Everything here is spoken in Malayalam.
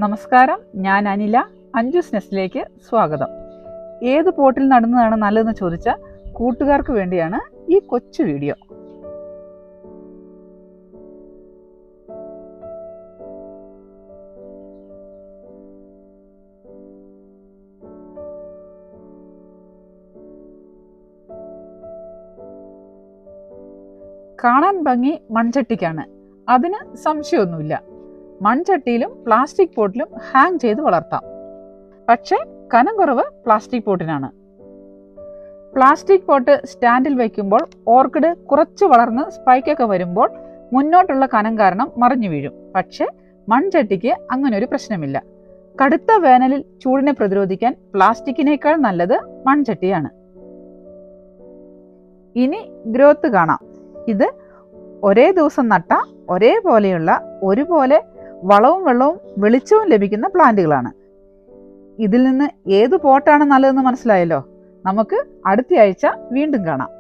നമസ്കാരം, ഞാൻ അനില. അഞ്ജൂസ് നെസ്റ്റിലേക്ക് സ്വാഗതം. ഏത് പോട്ടിൽ നടുന്നതാണ് നല്ലതെന്ന് ചോദിച്ച കൂട്ടുകാർക്ക് വേണ്ടിയാണ് ഈ കൊച്ചു വീഡിയോ. കാണാൻ ഭംഗി മൺചട്ടിക്കാണ്, അതിന് സംശയമൊന്നുമില്ല. മൺചട്ടിയിലും പ്ലാസ്റ്റിക് പോട്ടിലും ഹാങ് ചെയ്ത് വളർത്താം. പക്ഷേ കനം കുറവ് പ്ലാസ്റ്റിക് പോട്ടിനാണ്. പ്ലാസ്റ്റിക് പോട്ട് സ്റ്റാൻഡിൽ വയ്ക്കുമ്പോൾ ഓർക്കിഡ് കുറച്ച് വളർന്ന് സ്പൈക്കൊക്കെ വരുമ്പോൾ മുന്നോട്ടുള്ള കനം കാരണം മറിഞ്ഞു വീഴും. പക്ഷേ മൺചട്ടിക്ക് അങ്ങനെ ഒരു പ്രശ്നമില്ല. കടുത്ത വേനലിൽ ചൂടിനെ പ്രതിരോധിക്കാൻ പ്ലാസ്റ്റിക്കിനേക്കാൾ നല്ലത് മൺചട്ടിയാണ്. ഇനി ഗ്രോത്ത് കാണാം. ഇത് ഒരേ ദിവസം നട്ട ഒരേപോലെയുള്ള ഒരുപോലെ വളവും വെള്ളവും വെളിച്ചവും ലഭിക്കുന്ന പ്ലാന്റുകളാണ്. ഇതിൽ നിന്ന് ഏത് പോട്ടാണ് നല്ലതെന്ന് മനസ്സിലായല്ലോ. നമുക്ക് അടുത്ത ആഴ്ച വീണ്ടും കാണാം.